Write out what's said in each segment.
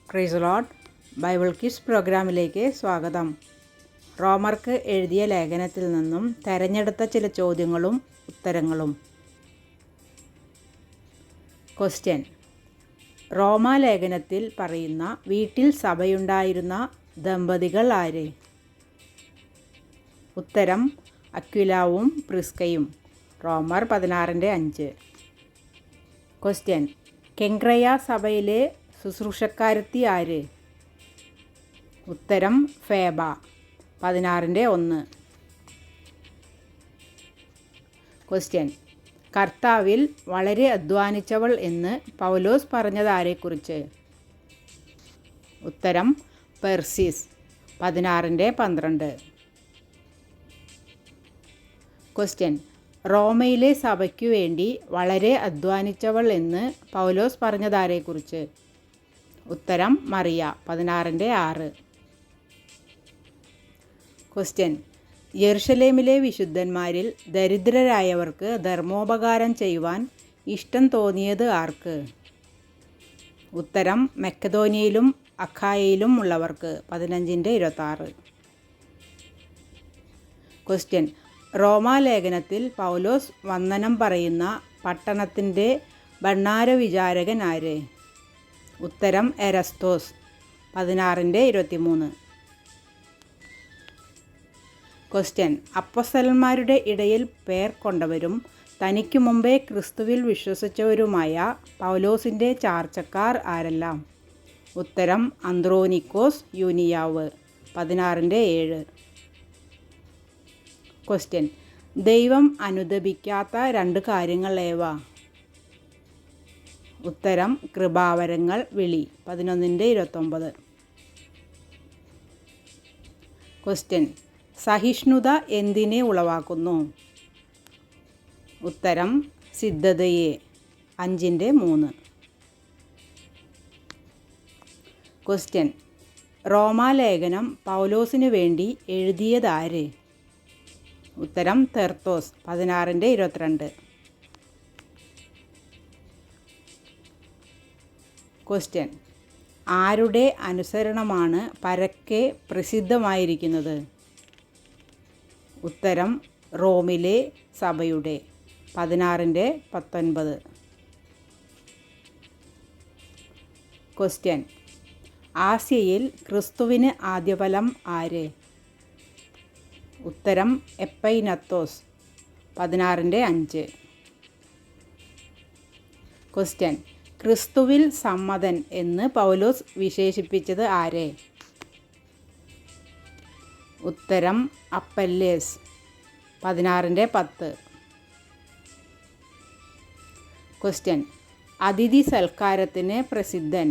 Praise Lord. Bible quiz പ്രോഗ്രാമിലേക്ക് സ്വാഗതം. റോമർക്ക് എഴുതിയ ലേഖനത്തിൽ നിന്നും തെരഞ്ഞെടുത്ത ചില ചോദ്യങ്ങളും ഉത്തരങ്ങളും. ക്വസ്റ്റ്യൻ: റോമാലേഖനത്തിൽ പറയുന്ന വീട്ടിൽ സഭയുണ്ടായിരുന്ന ദമ്പതികൾ ആര്? ഉത്തരം: അക്വിലാവും പ്രിസ്കയും. റോമർ 16:5. ക്വസ്റ്റ്യൻ: കെങ്ക്രയ സഭയിലെ ശുശ്രൂഷക്കാരത്തി ആര്? ഉത്തരം: ഫേബ. 16:1. ക്വസ്റ്റ്യൻ: കർത്താവിൽ വളരെ അധ്വാനിച്ചവൾ എന്ന് പൗലോസ് പറഞ്ഞതാരെക്കുറിച്ച്? ഉത്തരം: പെർസിസ്. 16:12. ക്വസ്റ്റ്യൻ: റോമയിലെ സഭയ്ക്കു വേണ്ടി വളരെ അധ്വാനിച്ചവൾ എന്ന് പൗലോസ് പറഞ്ഞതാരെക്കുറിച്ച്? ഉത്തരം: മറിയ. 16:6. ക്വസ്റ്റ്യൻ: യെരുശലേമിലെ വിശുദ്ധന്മാരിൽ ദരിദ്രരായവർക്ക് ധർമ്മോപകാരം ചെയ്യുവാൻ ഇഷ്ടം തോന്നിയത് ആർക്ക്? ഉത്തരം: മക്കെദോന്യയിലും അഖായയിലും ഉള്ളവർക്ക്. 15:26. ക്വസ്റ്റ്യൻ: റോമാലേഖനത്തിൽ പൗലോസ് വന്ദനം പറയുന്ന പട്ടണത്തിൻ്റെ ഭണ്ഡാരവിചാരകൻ ആര്? ഉത്തരം: എരസ്തോസ്. 16:23. ക്വസ്റ്റ്യൻ: അപ്പൊസ്തലന്മാരുടെ ഇടയിൽ പേർ കൊണ്ടവരും തനിക്ക് മുമ്പേ ക്രിസ്തുവിൽ വിശ്വസിച്ചവരുമായ പൗലോസിൻ്റെ ചാർച്ചക്കാർ ആരെല്ലാം? ഉത്തരം: അന്ത്രോനിക്കോസ്, യൂനിയാവ്. 16:7. ക്വസ്റ്റ്യൻ: ദൈവം അനുദപിക്കാത്ത 2 കാര്യങ്ങൾ ഏവ? ഉത്തരം: കൃപാവരങ്ങൾ, വിളി. 11:29. ക്വസ്റ്റ്യൻ: സഹിഷ്ണുത എന്തിനെ ഉളവാക്കുന്നു? ഉത്തരം: സിദ്ധതയെ. 5:3. ക്വസ്റ്റ്യൻ: റോമാലേഖനം പൗലോസിനു വേണ്ടി എഴുതിയതാര്? ഉത്തരം: തെർത്തോസ്. 16:22. ക്വസ്റ്റ്യൻ: ആരുടെ അനുസരണമാണ് പരക്കെ പ്രസിദ്ധമായിരിക്കുന്നത്? ഉത്തരം: റോമിലെ സഭയുടെ. 16:19. ക്വസ്റ്റ്യൻ: ആസ്യയിൽ ക്രിസ്തുവിന് ആദ്യഫലം ആര്? ഉത്തരം: എപ്പൈനത്തോസ്. 16:5. ക്വസ്റ്റ്യൻ: ക്രിസ്തുവിൽ സമ്മതൻ എന്ന് പൗലോസ് വിശേഷിപ്പിച്ചത് ആരെ? ഉത്തരം: അപ്പല്ലേസ്. 16:10. ക്വസ്റ്റ്യൻ: അതിഥി സൽക്കാരത്തിന് പ്രസിദ്ധൻ?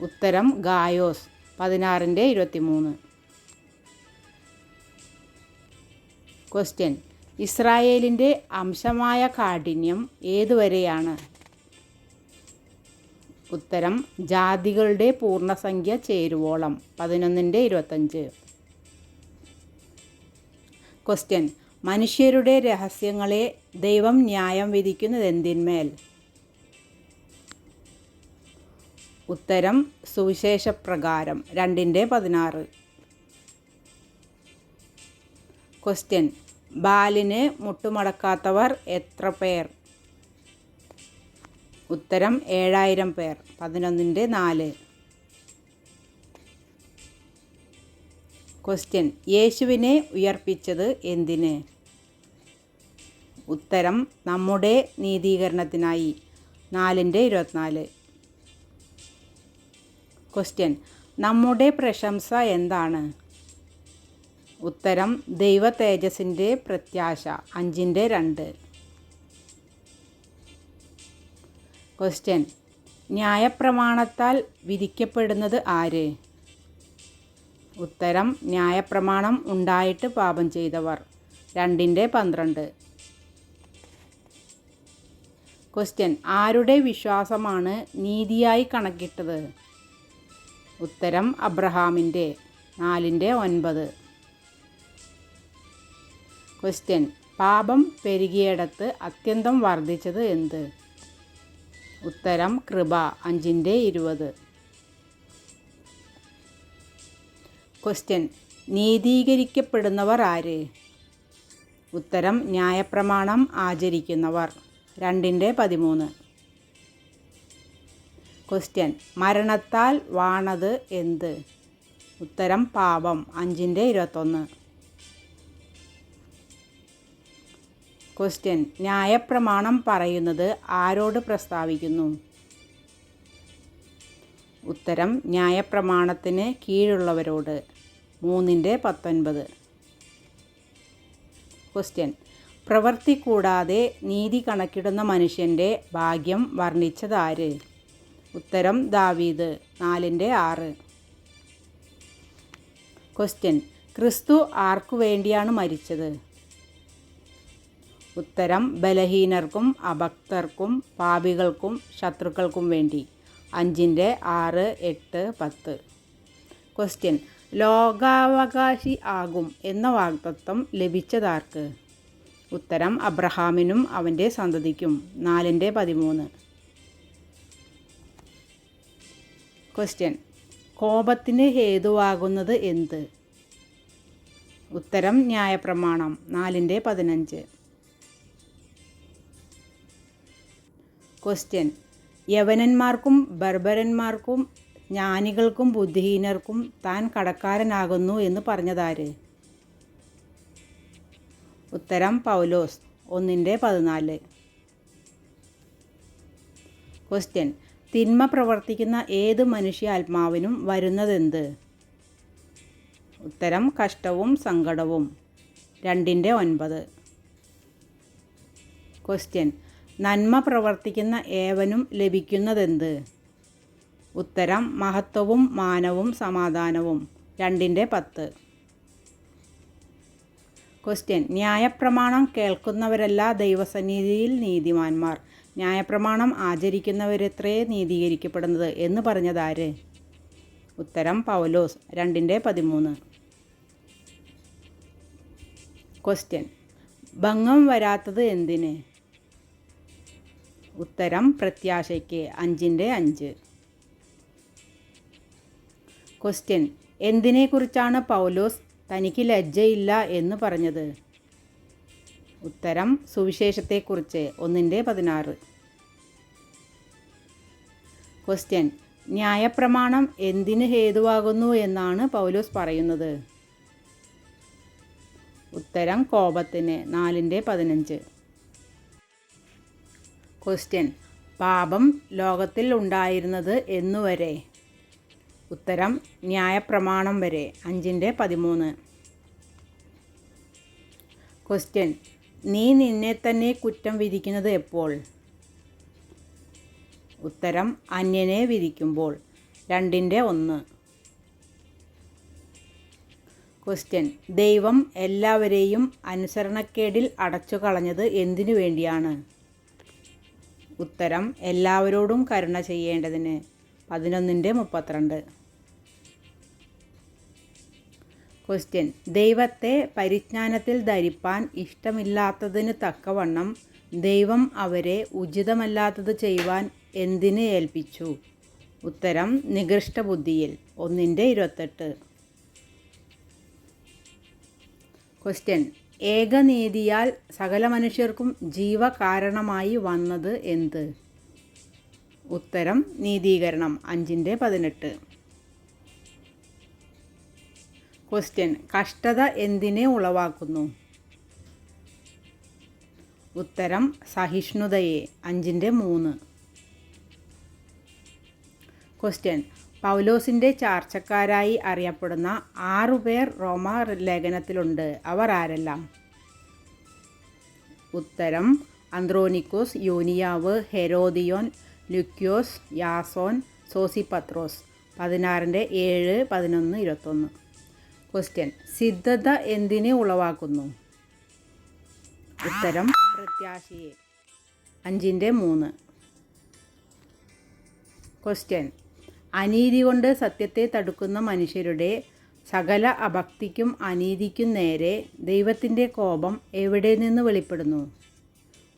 ഉത്തരം: ഗായോസ്. 16:23. ക്വസ്റ്റ്യൻ: ഇസ്രായേലിൻ്റെ അംശമായ കാഠിന്യം ഏതുവരെയാണ്? ഉത്തരം: ജാതികളുടെ പൂർണ്ണസംഖ്യ ചേരുവോളം. 11:25. ക്വസ്റ്റ്യൻ: മനുഷ്യരുടെ രഹസ്യങ്ങളെ ദൈവം ന്യായം വിധിക്കുന്നതെന്തിന്മേൽ? ഉത്തരം: സുവിശേഷപ്രകാരം. 2:16. ക്വസ്റ്റ്യൻ: ബാലിന് മുട്ടുമടക്കാത്തവർ എത്ര പേർ? ഉത്തരം: 7000 പേർ. 11:4. ക്വസ്റ്റ്യൻ: യേശുവിനെ ഉയർപ്പിച്ചത് എന്തിന്? ഉത്തരം: നമ്മുടെ നീതീകരണത്തിനായി. 4:24. ക്വസ്റ്റ്യൻ: നമ്മുടെ പ്രശംസ എന്താണ്? ഉത്തരം: ദൈവ തേജസ്സിൻ്റെ പ്രത്യാശ. 5:2. ക്വസ്റ്റ്യൻ: ന്യായപ്രമാണത്താൽ വിധിക്കപ്പെടുന്നത് ആര്? ഉത്തരം: ന്യായപ്രമാണം ഉണ്ടായിട്ട് പാപം ചെയ്തവർ. 2:12. ക്വസ്റ്റ്യൻ: ആരുടെ വിശ്വാസമാണ് നീതിയായി കണക്കിട്ടത്? ഉത്തരം: അബ്രഹാമിൻ്റെ. 4:9. ക്വസ്റ്റ്യൻ: പാപം പെരുകിയിടത്ത് അത്യന്തം വർദ്ധിച്ചത് എന്ത്? ഉത്തരം കൃപ 5:20. ക്വസ്റ്റ്യൻ: നീതീകരിക്കപ്പെടുന്നവർ ആര്? ഉത്തരം ന്യായപ്രമാണം ആചരിക്കുന്നവർ 2:13. ക്വസ്റ്റ്യൻ: മരണത്താൽ വാണത് എന്ത്? ഉത്തരം പാപം 5:21. ക്വസ്റ്റ്യൻ: ന്യായപ്രമാണം പറയുന്നത് ആരോട് പ്രസ്താവിക്കുന്നു? ഉത്തരം ന്യായപ്രമാണത്തിന് കീഴുള്ളവരോട് 3:19. ക്വസ്റ്റ്യൻ: പ്രവൃത്തി കൂടാതെ നീതി കണക്കിടുന്ന മനുഷ്യൻ്റെ ഭാഗ്യം വർണ്ണിച്ചതാര്? ഉത്തരം ദാവീദ് 4:6. ക്വസ്റ്റ്യൻ: ക്രിസ്തു ആർക്കു വേണ്ടിയാണ് മരിച്ചത്? ഉത്തരം ബലഹീനർക്കും അഭക്തർക്കും പാപികൾക്കും ശത്രുക്കൾക്കും വേണ്ടി 5:6, 8, 10. ക്വസ്റ്റ്യൻ: ലോകാവകാശി ആകും എന്ന വാഗ്ദത്തം ലഭിച്ചതാർക്ക്? ഉത്തരം അബ്രഹാമിനും അവൻ്റെ സന്തതിക്കും 4:13. ക്വസ്റ്റ്യൻ: കോപത്തിന് ഹേതുവാകുന്നത് എന്ത്? ഉത്തരം ന്യായപ്രമാണം 4:15. ക്വസ്റ്റ്യൻ: യവനന്മാർക്കും ബർബരന്മാർക്കും ജ്ഞാനികൾക്കും ബുദ്ധിഹീനർക്കും താൻ കടക്കാരനാകുന്നു എന്ന് പറഞ്ഞതാര്? ഉത്തരം പൗലോസ് 1:14. ക്വസ്റ്റ്യൻ: തിന്മ പ്രവർത്തിക്കുന്ന ഏത് മനുഷ്യാത്മാവിനും വരുന്നതെന്ത്? ഉത്തരം കഷ്ടവും സങ്കടവും 2:9. ക്വസ്റ്റ്യൻ: നന്മ പ്രവർത്തിക്കുന്ന ഏവനും ലഭിക്കുന്നതെന്ത്? ഉത്തരം മഹത്വവും മാനവും സമാധാനവും 2:10. ക്വസ്റ്റ്യൻ: ന്യായപ്രമാണം കേൾക്കുന്നവരല്ല ദൈവസന്നിധിയിൽ നീതിമാന്മാർ, ന്യായപ്രമാണം ആചരിക്കുന്നവരത്രേ നീതീകരിക്കപ്പെടുന്നത് എന്ന് പറഞ്ഞതാര്? ഉത്തരം പൗലോസ് 2:13. ക്വസ്റ്റ്യൻ: ഭംഗം വരാത്തത് എന്തിന്? ഉത്തരം പ്രത്യാശയ്ക്ക് 5:5. ക്വസ്റ്റ്യൻ: എന്തിനെക്കുറിച്ചാണ് പൗലോസ് തനിക്ക് ലജ്ജയില്ല എന്ന് പറഞ്ഞത്? ഉത്തരം സുവിശേഷത്തെക്കുറിച്ച് 1:16. ക്വസ്റ്റ്യൻ: ന്യായപ്രമാണം എന്തിന് ഹേതുവാകുന്നു എന്നാണ് പൗലോസ് പറയുന്നത്? ഉത്തരം കോപത്തിന് 4:15. ക്വസ്റ്റ്യൻ: പാപം ലോകത്തിൽ ഉണ്ടായിരുന്നത് എന്നുവരെ? ഉത്തരം ന്യായപ്രമാണം വരെ 5:13. ക്വസ്റ്റ്യൻ: നീ നിന്നെ തന്നെ കുറ്റം വിധിക്കുന്നത് എപ്പോൾ? ഉത്തരം അന്യനെ വിധിക്കുമ്പോൾ 2:1. ക്വസ്റ്റ്യൻ: ദൈവം എല്ലാവരെയും അനുസരണക്കേടിൽ അടച്ചു കളഞ്ഞത് എന്തിനു വേണ്ടിയാണ്? ഉത്തരം എല്ലാവരോടും കരുണ ചെയ്യേണ്ടതിന് 11:32. ക്വസ്റ്റ്യൻ: ദൈവത്തെ പരിജ്ഞാനത്തിൽ ധരിപ്പാൻ ഇഷ്ടമില്ലാത്തതിന് തക്കവണ്ണം ദൈവം അവരെ ഉചിതമല്ലാത്തത് ചെയ്യുവാൻ എന്തിന് ഏൽപ്പിച്ചു? ഉത്തരം നികൃഷ്ടബുദ്ധിയിൽ 1:28. ക്വസ്റ്റ്യൻ: ഏകനീതിയാൽ സകല മനുഷ്യർക്കും ജീവകാരണമായി വന്നത് എന്ത്? ഉത്തരം നീതീകരണം 5:18. ക്വസ്റ്റ്യൻ: കഷ്ടത എന്തിനെ ഉളവാക്കുന്നു? ഉത്തരം സഹിഷ്ണുതയെ 5:3. ക്വസ്റ്റ്യൻ: പൗലോസിൻ്റെ ചാർച്ചക്കാരായി അറിയപ്പെടുന്ന 6 പേർ റോമാ ലേഖനത്തിലുണ്ട്. അവർ ആരെല്ലാം? ഉത്തരം അന്ത്രോനിക്കോസ്, യൂനിയാവ്, ഹെരോദിയോൻ, ലുക്യോസ്, യാസോൻ, സോസിപത്രോസ് 16:7, 11, 21. ക്വസ്റ്റ്യൻ: സിദ്ധത എന്തിനെ ഉളവാക്കുന്നു? ഉത്തരം പ്രത്യാശയെ 5:3. ക്വസ്റ്റ്യൻ: അനീതി കൊണ്ട് സത്യത്തെ തടുക്കുന്ന മനുഷ്യരുടെ സകല അഭക്തിക്കും അനീതിക്കും നേരെ ദൈവത്തിൻ്റെ കോപം എവിടെ നിന്ന് വെളിപ്പെടുന്നു?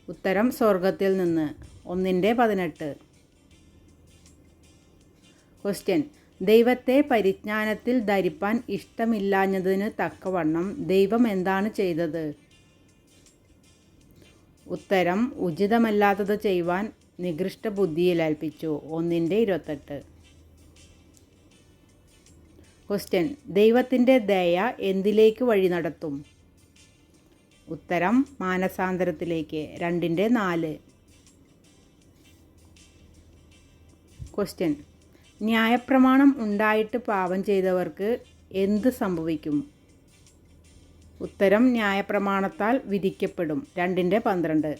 ഉത്തരം സ്വർഗത്തിൽ നിന്ന് 1:18. ക്വസ്റ്റ്യൻ: ദൈവത്തെ പരിജ്ഞാനത്തിൽ ധരിപ്പാൻ ഇഷ്ടമില്ലാഞ്ഞതിന് തക്കവണ്ണം ദൈവം എന്താണ് ചെയ്തത്? ഉത്തരം: ഉചിതമല്ലാത്തത് ചെയ്യുവാൻ നികൃഷ്ട ബുദ്ധിയിൽ ഏൽപ്പിച്ചു. 1:28. ക്വസ്റ്റ്യൻ: ദൈവത്തിൻ്റെ ദയ എന്തിലേക്ക് വഴി നടത്തും? ഉത്തരം: മാനസാന്തരത്തിലേക്ക്. 2:4. ക്വസ്റ്റ്യൻ: ന്യായപ്രമാണം ഉണ്ടായിട്ട് പാപം ചെയ്തവർക്ക് എന്ത് സംഭവിക്കും? ഉത്തരം: ന്യായപ്രമാണത്താൽ വിധിക്കപ്പെടും. 2:12.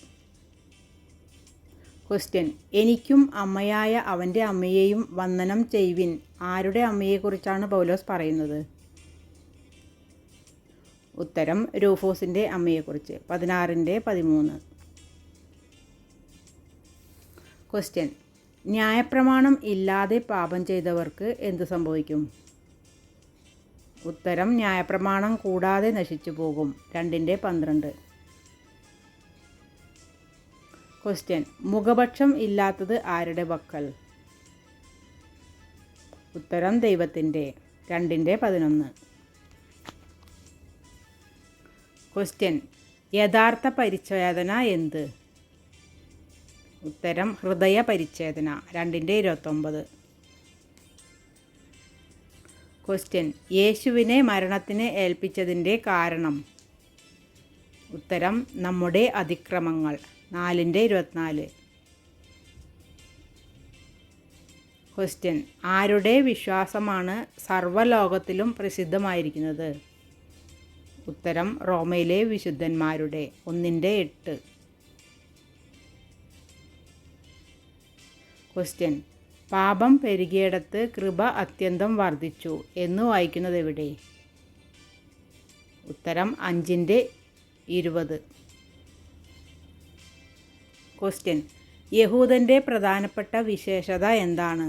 ക്വസ്റ്റ്യൻ: എനിക്കും അമ്മയായ അവൻ്റെ അമ്മയെയും വന്ദനം ചെയ്വിൻ. ആരുടെ അമ്മയെക്കുറിച്ചാണ് പൗലോസ് പറയുന്നത്? ഉത്തരം: രൂഫോസിൻ്റെ അമ്മയെക്കുറിച്ച്. 16:13. ക്വസ്റ്റ്യൻ: ന്യായപ്രമാണം ഇല്ലാതെ പാപം ചെയ്തവർക്ക് എന്ത് സംഭവിക്കും? ഉത്തരം: ന്യായപ്രമാണം കൂടാതെ നശിച്ചു പോകും. 2:12. ക്വസ്റ്റ്യൻ: മുഖപക്ഷം ഇല്ലാത്തത് ആരുടെ പക്കൽ? ഉത്തരം: ദൈവത്തിൻ്റെ. 2:11. ക്വസ്റ്റ്യൻ: യഥാർത്ഥ പരിച്ഛേദന എന്ത്? ഉത്തരം: ഹൃദയ പരിച്ഛേദന. 2:29. ക്വസ്റ്റ്യൻ: യേശുവിനെ മരണത്തിന് ഏൽപ്പിച്ചതിൻ്റെ കാരണം? ഉത്തരം: നമ്മുടെ അതിക്രമങ്ങൾ. 4:24. ക്വസ്റ്റ്യൻ: ആരുടെ വിശ്വാസമാണ് സർവ്വലോകത്തിലും പ്രസിദ്ധമായിരിക്കുന്നത്? ഉത്തരം: റോമയിലെ വിശുദ്ധന്മാരുടെ. 1:8. ക്വസ്റ്റ്യൻ: പാപം പെരുകിയിടത്ത് കൃപ അത്യന്തം വർദ്ധിച്ചു എന്ന് വായിക്കുന്നത് എവിടെ? ഉത്തരം: 5:20. ക്വസ്റ്റ്യൻ: യഹൂദൻ്റെ പ്രധാനപ്പെട്ട വിശേഷത എന്താണ്?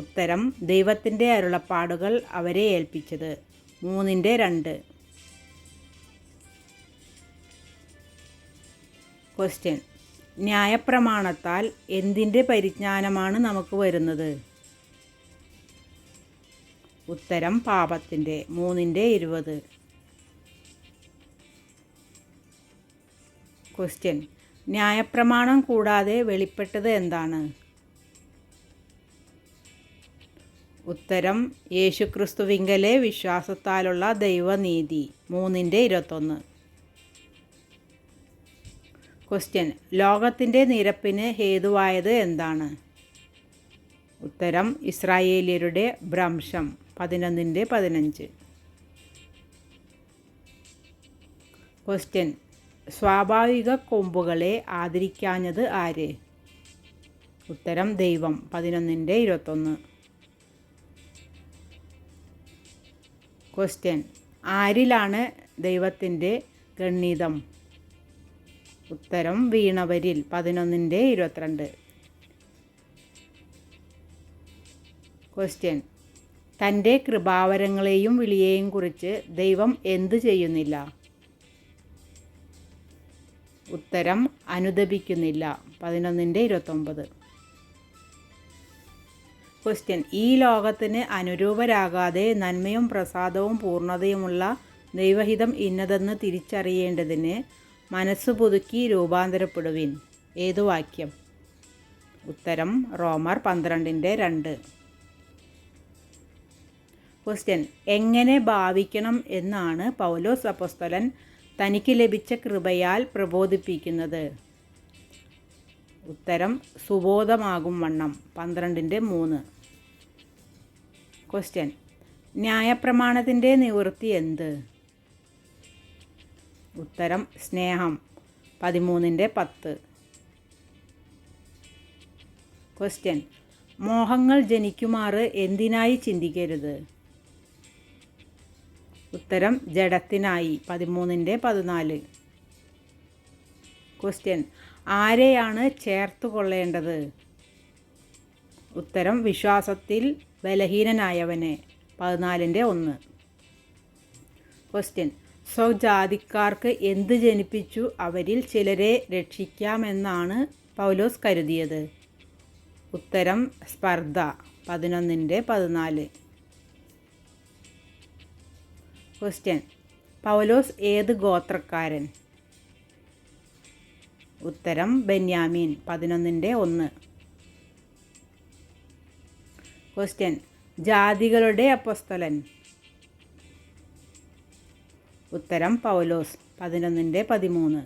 ഉത്തരം: ദൈവത്തിൻ്റെ അരുളപ്പാടുകൾ അവരെ ഏൽപ്പിച്ചത്. 3:2. ക്വസ്റ്റ്യൻ: ന്യായപ്രമാണത്താൽ എന്തിൻ്റെ പരിജ്ഞാനമാണ് നമുക്ക് വരുന്നത്? ഉത്തരം: പാപത്തിൻ്റെ. 3:20. ക്വസ്റ്റ്യൻ: ന്യായപ്രമാണം കൂടാതെ വെളിപ്പെട്ടത് എന്താണ്? ഉത്തരം: യേശുക്രിസ്തുവിങ്കലെ വിശ്വാസത്താലുള്ള ദൈവനീതി. 3:21. ക്വസ്റ്റ്യൻ: ലോകത്തിൻ്റെ നിരപ്പിന് ഹേതുവായത് എന്താണ്? ഉത്തരം: ഇസ്രായേല്യരുടെ ഭ്രംശം. 11:15. ക്വസ്റ്റ്യൻ: സ്വാഭാവിക കൊമ്പുകളെ ആദരിക്കാഞ്ഞത് ആര്? ഉത്തരം: ദൈവം. 11:21. ക്വസ്റ്റ്യൻ: ആരിലാണ് ദൈവത്തിൻ്റെ ഗണ്യതം? ഉത്തരം: വീണവരിൽ. 11:22. ക്വസ്റ്റ്യൻ: തൻ്റെ കൃപാവരങ്ങളെയും വിളിയെയും കുറിച്ച് ദൈവം എന്തു ചെയ്യുന്നില്ല? ഉത്തരം: അനുദപിക്കുന്നില്ല. 11:29. ക്വസ്റ്റ്യൻ: ഈ ലോകത്തിന് അനുരൂപരാകാതെ നന്മയും പ്രസാദവും പൂർണ്ണതയുമുള്ള ദൈവഹിതം ഇന്നതെന്ന് തിരിച്ചറിയേണ്ടതിന് മനസ്സ് പുതുക്കി രൂപാന്തരപ്പെടുവിൻ. ഏതു വാക്യം? ഉത്തരം: റോമർ 12:2. ക്വസ്റ്റ്യൻ: എങ്ങനെ ഭാവിക്കണം എന്നാണ് പൗലോസ് അപ്പോസ്തലൻ തനിക്ക് ലഭിച്ച കൃപയാൽ പ്രബോധിപ്പിക്കുന്നത്? ഉത്തരം: സുബോധമാകും വണ്ണം. 12:3. ക്വസ്റ്റ്യൻ: ന്യായപ്രമാണത്തിൻ്റെ നിവൃത്തി എന്ത്? ഉത്തരം: സ്നേഹം. 13:10. ക്വസ്റ്റ്യൻ: മോഹങ്ങൾ ജനിക്കുമാറ് എന്തിനായി ചിന്തിക്കരുത്? ഉത്തരം: ജഡത്തിനായി. 13:14. ക്വസ്റ്റ്യൻ: ആരെയാണ് ചേർത്തു കൊള്ളേണ്ടത്? ഉത്തരം: വിശ്വാസത്തിൽ ബലഹീനനായവനെ. 14:1. ക്വസ്റ്റ്യൻ: സ്വജാതിക്കാർക്ക് എന്ത് ജനിപ്പിച്ചു അവരിൽ ചിലരെ രക്ഷിക്കാമെന്നാണ് പൗലോസ് കരുതിയത്? ഉത്തരം സ്പർദ്ധ 11:14. ക്വസ്റ്റ്യൻ: പൗലോസ് ഏത് ഗോത്രക്കാരൻ? ഉത്തരം ബെന്യാമീൻ 11:1. ക്വസ്റ്റ്യൻ: ജാതികളുടെ അപ്പോസ്തലൻ? ഉത്തരം പൗലോസ് 11:13.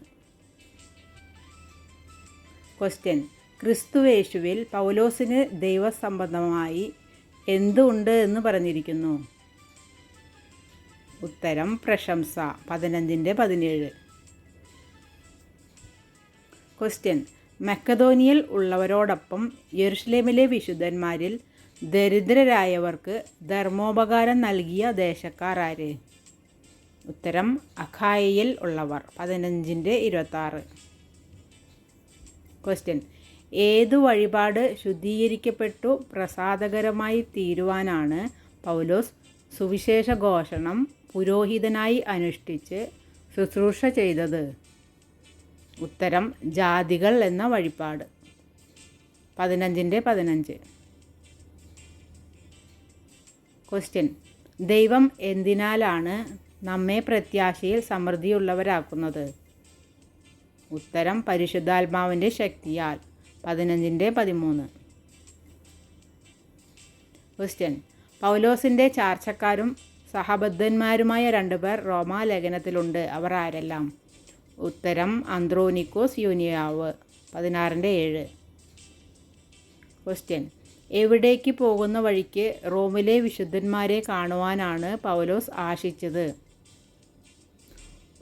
ക്വസ്റ്റ്യൻ: ക്രിസ്തുവേശുവിൽ പൗലോസിന് ദൈവസംബന്ധമായി എന്തുണ്ട് എന്ന് പറഞ്ഞിരിക്കുന്നു? ഉത്തരം പ്രശംസ 15:17. ക്വസ്റ്റ്യൻ: മക്കതോനിയയിൽ ഉള്ളവരോടൊപ്പം യെരുശലേമിലെ വിശുദ്ധന്മാരിൽ ദരിദ്രരായവർക്ക് ധർമ്മോപകാരം നൽകിയ ദേശക്കാർ ആര്? ഉത്തരം അഖായയിൽ ഉള്ളവർ 15:26. ക്വസ്റ്റ്യൻ: ഏതു വഴിപാട് ശുദ്ധീകരിക്കപ്പെട്ടു പ്രസാദകരമായി തീരുവാനാണ് പൗലോസ് സുവിശേഷ ഘോഷണം പുരോഹിതനായി അനുഷ്ഠിച്ച് ശുശ്രൂഷ ചെയ്തത്? ഉത്തരം ജാതികൾ എന്ന വഴിപാട് 15:15. ക്വസ്റ്റ്യൻ: ദൈവം എന്തിനാലാണ് നമ്മെ പ്രത്യാശയിൽ സമൃദ്ധിയുള്ളവരാക്കുന്നത്? ഉത്തരം പരിശുദ്ധാത്മാവിൻ്റെ ശക്തിയാൽ 15:13. ക്വസ്റ്റ്യൻ: പൗലോസിൻ്റെ ചാർച്ചക്കാരും സഹബദ്ധന്മാരുമായ 2 പേർ റോമാലേഖനത്തിലുണ്ട്. അവർ ആരെല്ലാം? ഉത്തരം അന്ത്രോനിക്കോസ് യൂനിയാവ് 16:7. ക്വസ്റ്റ്യൻ: എവിടേക്ക് പോകുന്ന വഴിക്ക് റോമിലെ വിശുദ്ധന്മാരെ കാണുവാനാണ് പൗലോസ് ആശിച്ചത്?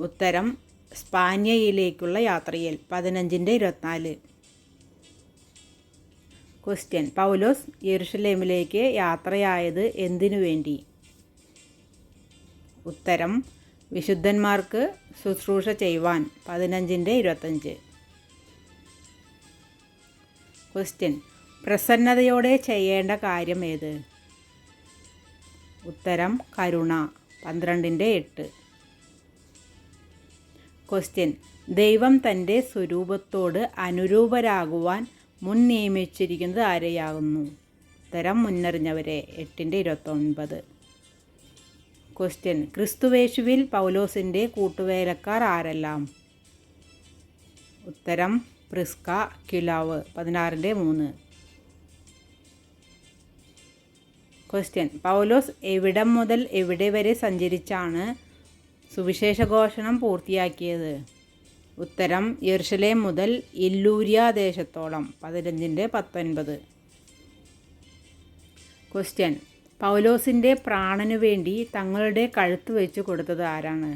ഉത്തരം സ്പാന്യയിലേക്കുള്ള യാത്രയിൽ 15:24. ക്വസ്റ്റ്യൻ: പൗലോസ് യെരുശലേമിലേക്ക് യാത്രയായത് എന്തിനു വേണ്ടി? ഉത്തരം വിശുദ്ധന്മാർക്ക് ശുശ്രൂഷ ചെയ്യുവാൻ 15:25. ക്വസ്റ്റ്യൻ: പ്രസന്നതയോടെ ചെയ്യേണ്ട കാര്യം ഏത്? ഉത്തരം കരുണ 12:8. ക്വസ്റ്റ്യൻ: ദൈവം തൻ്റെ സ്വരൂപത്തോട് അനുരൂപരാകുവാൻ മുൻ നിയമിച്ചിരിക്കുന്നത് ആരെയാകുന്നു? ഉത്തരം മുന്നറിഞ്ഞവരെ 8:29. ക്വസ്റ്റ്യൻ: ക്രിസ്തുവേശുവിൽ പൗലോസിൻ്റെ കൂട്ടുവേലക്കാർ ആരെല്ലാം? ഉത്തരം പ്രിസ്ക, അക്വിലാവ് 16:3. ക്വസ്റ്റ്യൻ: പൗലോസ് എവിടം മുതൽ എവിടെ വരെ സഞ്ചരിച്ചാണ് സുവിശേഷഘോഷണം പൂർത്തിയാക്കിയത്? ഉത്തരം യെരുശലേം മുതൽ ഇല്ലൂരിയ ദേശത്തോളം 15:19. ക്വസ്റ്റ്യൻ: പൗലോസിൻ്റെ പ്രാണനു വേണ്ടി തങ്ങളുടെ കഴുത്ത് വെച്ച് കൊടുത്തത് ആരാണ്?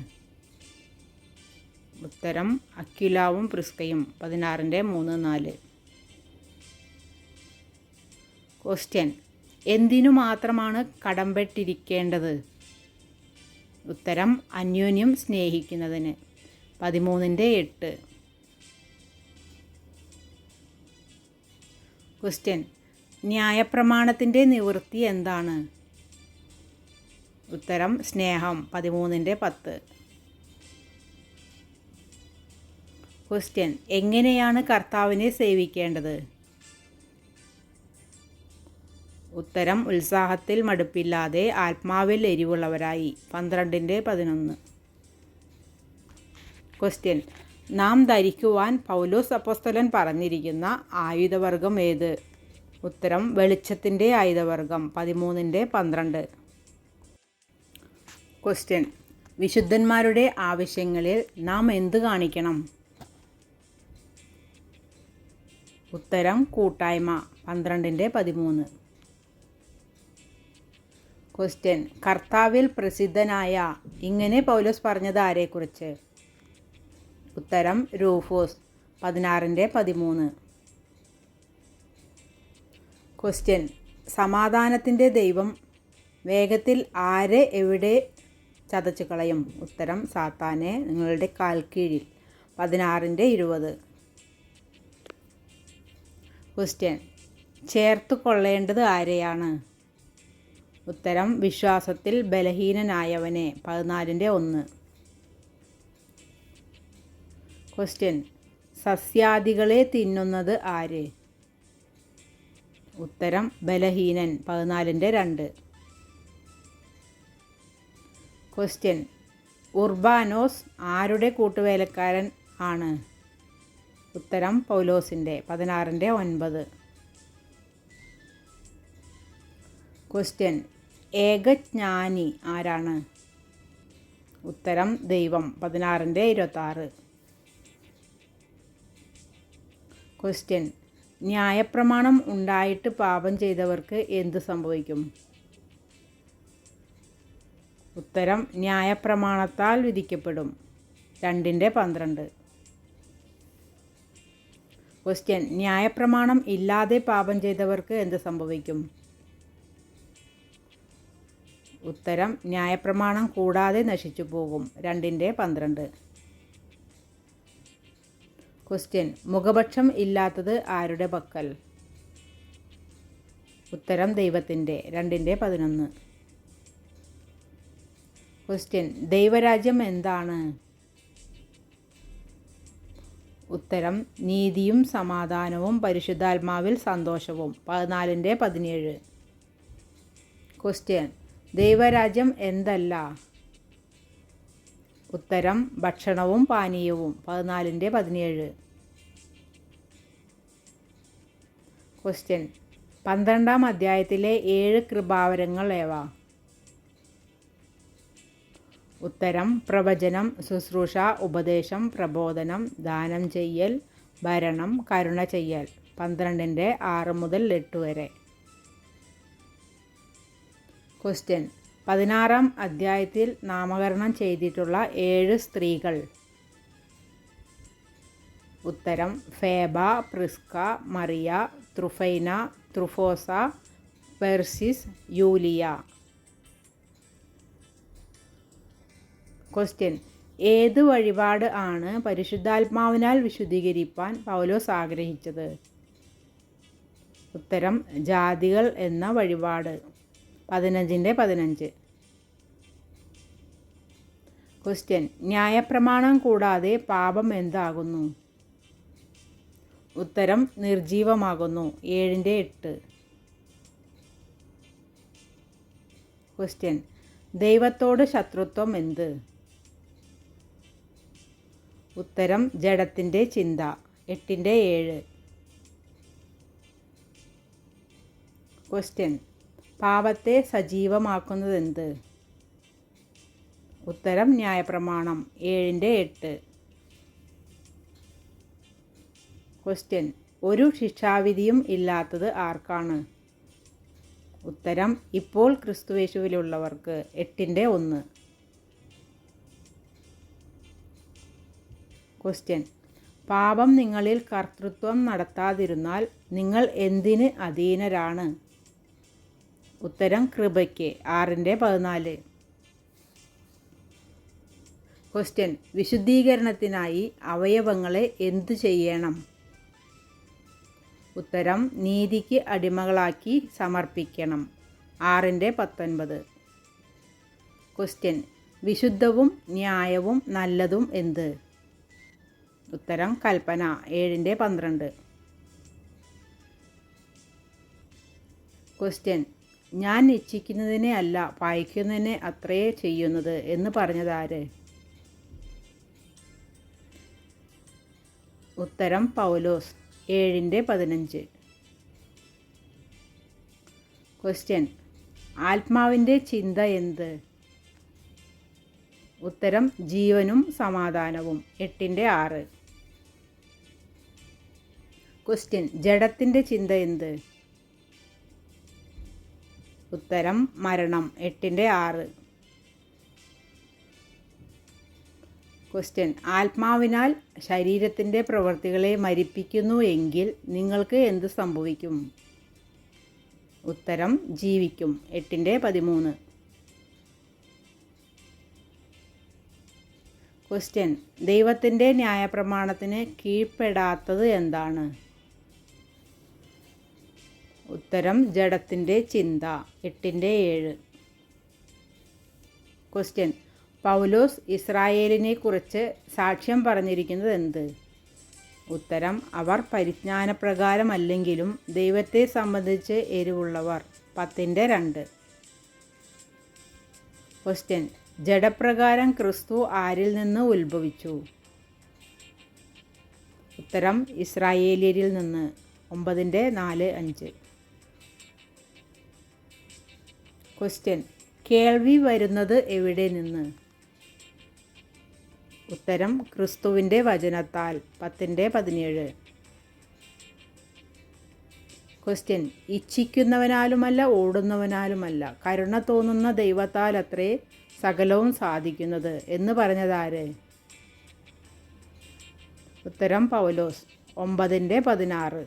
ഉത്തരം അക്വിലാവും പ്രിസ്കയും 16:3-4. ക്വസ്റ്റ്യൻ: എന്തിനു മാത്രമാണ് കടംപെട്ടിരിക്കേണ്ടത്? ഉത്തരം അന്യോന്യം സ്നേഹിക്കുന്നതിന് 13:8. ക്വസ്റ്റ്യൻ: ന്യായപ്രമാണത്തിൻ്റെ നിവൃത്തി എന്താണ്? ഉത്തരം സ്നേഹം 13:10. ക്വസ്റ്റ്യൻ: എങ്ങനെയാണ് കർത്താവിനെ സേവിക്കേണ്ടത്? ഉത്തരം ഉത്സാഹത്തിൽ മടുപ്പില്ലാതെ ആത്മാവിൽ എരിവുള്ളവരായി 12:11. ക്വസ്റ്റ്യൻ: നാം ധരിക്കുവാൻ പൗലോസ് അപ്പോസ്തലൻ പറഞ്ഞിരിക്കുന്ന ആയുധവർഗം ഏത്? ഉത്തരം വെളിച്ചത്തിൻ്റെ ആയുധവർഗം 13:12. ക്വസ്റ്റ്യൻ: വിശുദ്ധന്മാരുടെ ആവശ്യങ്ങളിൽ നാം എന്ത് കാണിക്കണം? ഉത്തരം കൂട്ടായ്മ 12:13. ക്വസ്റ്റ്യൻ: കർത്താവിൽ പ്രസിദ്ധനായ ഇങ്ങനെ പൗലോസ് പറഞ്ഞത് ആരെക്കുറിച്ച്? ഉത്തരം രൂഫോസ് 16:13. ക്വസ്റ്റ്യൻ: സമാധാനത്തിൻ്റെ ദൈവം വേഗത്തിൽ ആരെ എവിടെ ചതച്ചു കളയും? ഉത്തരം സാത്താനെ നിങ്ങളുടെ കാൽക്കീഴിൽ 16:20. ക്വസ്റ്റ്യൻ: ചേർത്ത് കൊള്ളേണ്ടത് ആരെയാണ്? ഉത്തരം വിശ്വാസത്തിൽ ബലഹീനനായവനെ 14:1. ക്വസ്റ്റ്യൻ: സസ്യാദികളെ തിന്നുന്നത് ആര്? ഉത്തരം ബലഹീനൻ 14:2. ക്വസ്റ്റ്യൻ: ഉർബാനോസ് ആരുടെ കൂട്ടുവേലക്കാരൻ ആണ്? ഉത്തരം പൗലോസിൻ്റെ 16:9. ക്വസ്റ്റ്യൻ: ഏകജ്ഞാനി ആരാണ്? ഉത്തരം ദൈവം 16:26. ക്വസ്റ്റ്യൻ: ന്യായപ്രമാണം ഉണ്ടായിട്ട് പാപം ചെയ്തവർക്ക് എന്ത് സംഭവിക്കും? ഉത്തരം ന്യായപ്രമാണത്താൽ വിധിക്കപ്പെടും 2:12. ക്വസ്റ്റ്യൻ: ന്യായപ്രമാണം ഇല്ലാതെ പാപം ചെയ്തവർക്ക് എന്ത് സംഭവിക്കും? ഉത്തരം ന്യായപ്രമാണം കൂടാതെ നശിച്ചു പോകും 2:12. ക്വസ്റ്റ്യൻ: മുഖപക്ഷം ഇല്ലാത്തത് ആരുടെ പക്കൽ? ഉത്തരം ദൈവത്തിൻ്റെ 2:11. ക്വസ്റ്റ്യൻ: ദൈവരാജ്യം എന്താണ്? ഉത്തരം നീതിയും സമാധാനവും പരിശുദ്ധാത്മാവിൽ സന്തോഷവും 14:17. ക്വസ്റ്റ്യൻ: ദൈവരാജ്യം എന്തല്ല? ഉത്തരം ഭക്ഷണവും പാനീയവും 14:17. ക്വസ്റ്റ്യൻ: 12-ാം അധ്യായത്തിലെ 7 കൃപാവരങ്ങൾ ഏവ? ഉത്തരം പ്രവചനം, ശുശ്രൂഷ, ഉപദേശം, പ്രബോധനം, ദാനം ചെയ്യൽ, ഭരണം, കരുണ ചെയ്യൽ 12:6 മുതൽ 8 വരെ. ക്വസ്റ്റ്യൻ: 16-ാം അധ്യായത്തിൽ നാമകരണം ചെയ്തിട്ടുള്ള 7 സ്ത്രീകൾ? ഉത്തരം ഫേബ, പ്രിസ്ക, മറിയ, ത്രുഫൈന, ത്രുഫോസ, പെർസിസ്, യൂലിയ. ക്വസ്റ്റ്യൻ: ഏത് വഴിപാട് ആണ് പരിശുദ്ധാത്മാവിനാൽ വിശുദ്ധീകരിപ്പാൻ പൗലോസ് ആഗ്രഹിച്ചത്? ഉത്തരം ജാതികൾ എന്ന വഴിപാട് 15:15. ക്വസ്റ്റ്യൻ: ന്യായപ്രമാണം കൂടാതെ പാപം എന്താകുന്നു? ഉത്തരം നിർജീവമാകുന്നു 7:8. ക്വസ്റ്റ്യൻ: ദൈവത്തോട് ശത്രുത്വം എന്ത്? ഉത്തരം ജഡത്തിൻ്റെ ചിന്ത 8:7. ക്വസ്റ്റ്യൻ: പാപത്തെ സജീവമാക്കുന്നതെന്ത്? ഉത്തരം ന്യായപ്രമാണം 7:8. ക്വസ്റ്റ്യൻ: ഒരു ശിക്ഷാവിധിയും ഇല്ലാത്തത് ആർക്കാണ്? ഉത്തരം ഇപ്പോൾ ക്രിസ്തുയേശുവിലുള്ളവർക്ക് 8:1. ക്വസ്റ്റ്യൻ: പാപം നിങ്ങളിൽ കർത്തൃത്വം നടത്താതിരുന്നാൽ നിങ്ങൾ എന്തിന് അധീനരാണ്? ഉത്തരം കൃപയ്ക്ക് 6:14. ക്വസ്റ്റ്യൻ: വിശുദ്ധീകരണത്തിനായി അവയവങ്ങളെ എന്തു ചെയ്യണം? ഉത്തരം നീതിക്ക് അടിമകളാക്കി സമർപ്പിക്കണം 6:19. ക്വസ്റ്റ്യൻ: വിശുദ്ധവും ന്യായവും നല്ലതും എന്ത്? ഉത്തരം കൽപ്പന 7:12. ക്വസ്റ്റ്യൻ: ഞാൻ ഇച്ഛിക്കുന്നതിനെ അല്ല പായിക്കുന്നതിനെ അത്രേ ചെയ്യുന്നത് എന്ന് പറഞ്ഞതാര്? ഉത്തരം പൗലോസ് 7:15. ക്വസ്റ്റ്യൻ: ആത്മാവിൻ്റെ ചിന്ത എന്ത്? ഉത്തരം ജീവനും സമാധാനവും 8:6. ക്വസ്റ്റ്യൻ: ജഡത്തിൻ്റെ ചിന്ത എന്ത്? ഉത്തരം മരണം 8:6. ക്വസ്റ്റ്യൻ: ആത്മാവിനാൽ ശരീരത്തിൻ്റെ പ്രവൃത്തികളെ മരിപ്പിക്കുന്നു എങ്കിൽ നിങ്ങൾക്ക് എന്ത് സംഭവിക്കും? ഉത്തരം ജീവിക്കും 8:13. ക്വസ്റ്റ്യൻ: ദൈവത്തിൻ്റെ ന്യായപ്രമാണത്തിന് കീഴ്പ്പെടാത്തത് എന്താണ്? ഉത്തരം ജഡത്തിൻ്റെ ചിന്ത 8:7. ക്വസ്റ്റ്യൻ: പൗലോസ് ഇസ്രായേലിനെ കുറിച്ച് സാക്ഷ്യം പറഞ്ഞിരിക്കുന്നത് എന്ത്? ഉത്തരം അവർ പരിജ്ഞാനപ്രകാരമല്ലെങ്കിലും ദൈവത്തെ സംബന്ധിച്ച് എരിവുള്ളവർ. 10-2. ക്വസ്റ്റ്യൻ, ജഡപ്രകാരം ക്രിസ്തു ആരിൽ നിന്ന് ഉത്ഭവിച്ചു? ഉത്തരം ഇസ്രായേലിയരിൽ നിന്ന്. 9-4-5. ക്വസ്റ്റ്യൻ, കേൾവി വരുന്നത് എവിടെ നിന്ന്? ഉത്തരം ക്രിസ്തുവിൻ്റെ വചനത്താൽ. 10-17. ക്വസ്റ്റ്യൻ, ഇച്ഛിക്കുന്നവനാലുമല്ല ഓടുന്നവനാലുമല്ല കരുണ തോന്നുന്ന ദൈവത്താൽ അത്രേ സകലവും സാധിക്കുന്നത് എന്ന് പറഞ്ഞതാര്? ഉത്തരം പൗലോസ്. 9-16.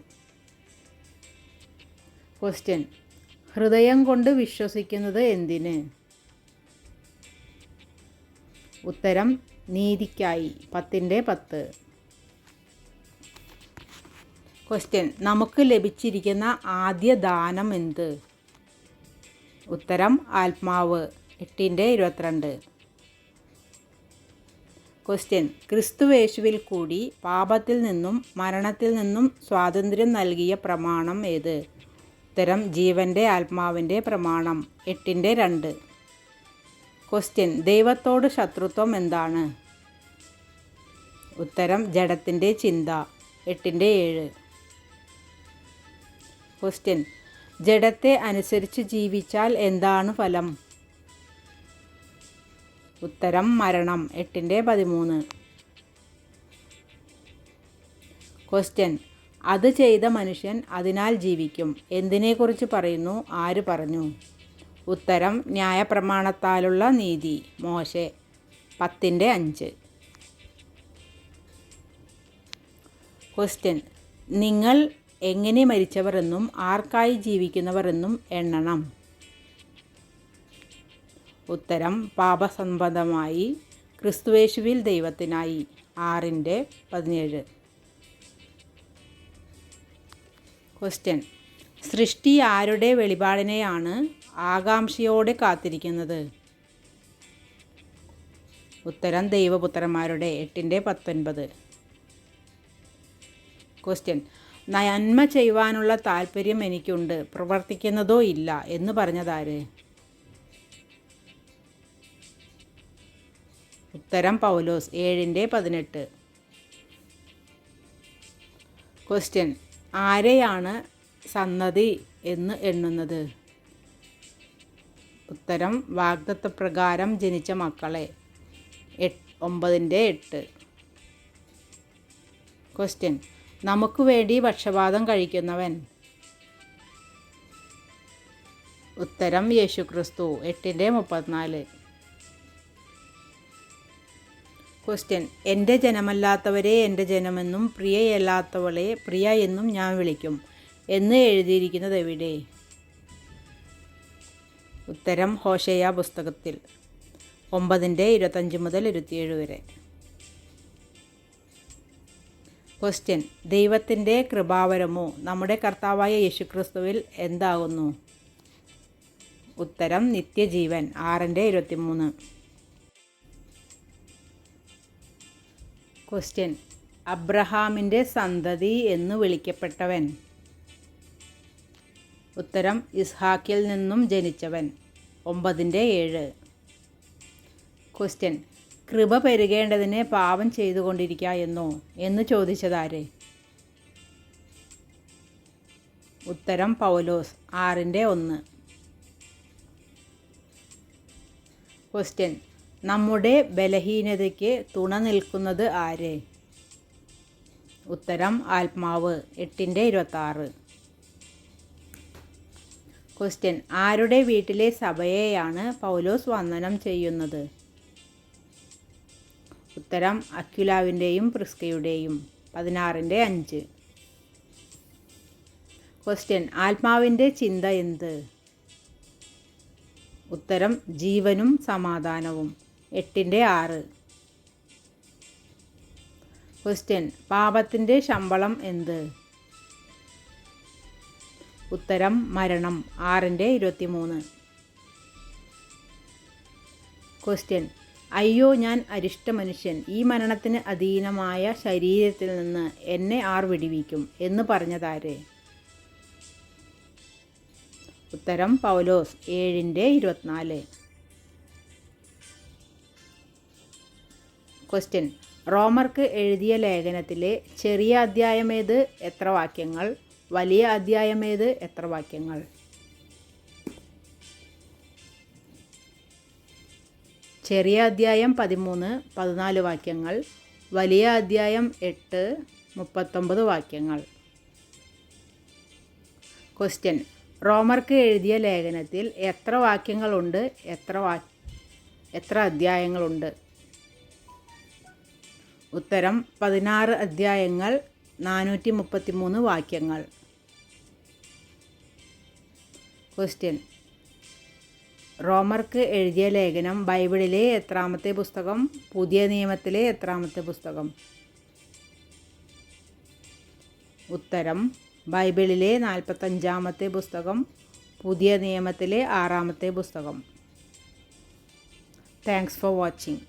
ക്വസ്റ്റ്യൻ, ഹൃദയം കൊണ്ട് വിശ്വസിക്കുന്നത് എന്തിന്? ഉത്തരം നീതിക്കായി. 10-10. ക്വസ്റ്റ്യൻ, നമുക്ക് ലഭിച്ചിരിക്കുന്ന ആദ്യ ദാനം എന്ത്? ഉത്തരം ആത്മാവ്. 8-22. ക്വസ്റ്റ്യൻ, ക്രിസ്തുവേശുവിൽ കൂടി പാപത്തിൽ നിന്നും മരണത്തിൽ നിന്നും സ്വാതന്ത്ര്യം നൽകിയ പ്രമാണം ഏത്? ഉത്തരം ജീവൻ്റെ ആത്മാവിൻ്റെ പ്രമാണം. 8-2. ക്വസ്റ്റ്യൻ, ദൈവത്തോട് ശത്രുത്വം എന്താണ്? ഉത്തരം ജഡത്തിൻ്റെ ചിന്ത. 8-7. ക്വസ്റ്റ്യൻ, ജഡത്തെ അനുസരിച്ച് ജീവിച്ചാൽ എന്താണ് ഫലം? ഉത്തരം മരണം. 8-13. ക്വസ്റ്റ്യൻ, അത് ചെയ്ത മനുഷ്യൻ അതിനാൽ ജീവിക്കും എന്തിനെക്കുറിച്ച് പറയുന്നു? ആര് പറഞ്ഞു? ഉത്തരം ന്യായപ്രമാണത്താലുള്ള നീതി. മോശെ. 10-5. ക്വസ്റ്റ്യൻ, നിങ്ങൾ എങ്ങനെ മരിച്ചവർ എന്നും ആർക്കായി ജീവിക്കുന്നവർ എന്നും എണ്ണണം? ഉത്തരം പാപസംബന്ധമായി ക്രിസ്തുവേശുവിൽ ദൈവത്തിനായി. 6-17. ക്വസ്റ്റ്യൻ, സൃഷ്ടി ആരുടെ വെളിപാടിനെയാണ് ആകാംക്ഷയോടെ കാത്തിരിക്കുന്നത്? ഉത്തരം ദൈവപുത്രന്മാരുടെ. 8-19. ക്വസ്റ്റ്യൻ, നന്മ ചെയ്യുവാനുള്ള താല്പര്യം എനിക്കുണ്ട് പ്രവർത്തിക്കുന്നതോ ഇല്ല എന്ന് പറഞ്ഞതാര്? ഉത്തരം പൗലോസ്. 7-18. ക്വസ്റ്റ്യൻ, ആരെയാണ് സന്തതി എന്ന് എണ്ണുന്നത്? ഉത്തരം വാഗ്ദത്തപ്രകാരം ജനിച്ച മക്കളെ. 9-8. ക്വസ്റ്റ്യൻ, നമുക്ക് വേണ്ടി പക്ഷപാതം കഴിക്കുന്നവൻ? ഉത്തരം യേശുക്രിസ്തു. 8-34. ക്വസ്റ്റ്യൻ, എൻ്റെ ജനമല്ലാത്തവരെ എൻ്റെ ജനമെന്നും പ്രിയയല്ലാത്തവളെ പ്രിയ എന്നും ഞാൻ വിളിക്കും എന്ന് എഴുതിയിരിക്കുന്നത് എവിടെ? ഉത്തരം ഹോശേയ പുസ്തകത്തിൽ. 9-25-27. ക്വസ്റ്റ്യൻ, ദൈവത്തിൻ്റെ കൃപാവരമോ നമ്മുടെ കർത്താവായ യേശുക്രിസ്തുവിൽ എന്താകുന്നു? ഉത്തരം നിത്യജീവൻ. 6-23. ക്വസ്റ്റ്യൻ, അബ്രഹാമിൻ്റെ സന്തതി എന്ന് വിളിക്കപ്പെട്ടവൻ? ഉത്തരം ഇസ്ഹാക്കിൽ നിന്നും ജനിച്ചവൻ. 9-7. ക്വസ്റ്റ്യൻ, കൃപ പെരുകേണ്ടതിന് പാപം ചെയ്തുകൊണ്ടിരിക്കുക എന്നോ എന്ന് ചോദിച്ചതാര്? ഉത്തരം പൗലോസ്. 6-1. ക്വസ്റ്റ്യൻ, നമ്മുടെ ബലഹീനതയ്ക്ക് തുണ നിൽക്കുന്നത് ആര്? ഉത്തരം ആത്മാവ്. 8-26. ക്വസ്റ്റ്യൻ, ആരുടെ വീട്ടിലെ സഭയെയാണ് പൗലോസ് വന്ദനം ചെയ്യുന്നത്? ഉത്തരം അക്വിലാവിൻ്റെയും പ്രിസ്കയുടെയും. 16-5. ക്വസ്റ്റ്യൻ, ആത്മാവിൻ്റെ ചിന്ത എന്ത്? ഉത്തരം ജീവനും സമാധാനവും. 8-6. ക്വസ്റ്റ്യൻ, പാപത്തിൻ്റെ ശമ്പളം എന്ത്? ഉത്തരം മരണം. 6-23. ക്വസ്റ്റ്യൻ, അയ്യോ ഞാൻ അരിഷ്ട മനുഷ്യൻ, ഈ മരണത്തിന് അധീനമായ ശരീരത്തിൽ നിന്ന് എന്നെ ആർ വിടുവിക്കും എന്ന് പറഞ്ഞതാര്? ഉത്തരം പൗലോസ് 7:24. ക്വസ്റ്റ്യൻ: റോമർക്ക് എഴുതിയ ലേഖനത്തിലെ ചെറിയ അധ്യായമേത്, എത്ര വാക്യങ്ങൾ? വലിയ അധ്യായമേത്, എത്ര വാക്യങ്ങൾ? ചെറിയ അധ്യായം 13-14 വാക്യങ്ങൾ, വലിയ അധ്യായം 8-39 വാക്യങ്ങൾ. ക്വസ്റ്റ്യൻ: റോമർക്ക് എഴുതിയ ലേഖനത്തിൽ എത്ര വാക്യങ്ങളുണ്ട്, എത്ര അധ്യായങ്ങളുണ്ട്? ഉത്തരം 16 അധ്യായങ്ങൾ, 433 വാക്യങ്ങൾ. ക്വസ്റ്റ്യൻ: റോമർക്ക് എഴുതിയ ലേഖനം ബൈബിളിലെ എത്രാമത്തെ പുസ്തകം? പുതിയ നിയമത്തിലെ എത്രാമത്തെ പുസ്തകം? ഉത്തരം ബൈബിളിലെ 45-ാമത്തെ പുസ്തകം, പുതിയ നിയമത്തിലെ 6-ാമത്തെ പുസ്തകം. Thanks for watching.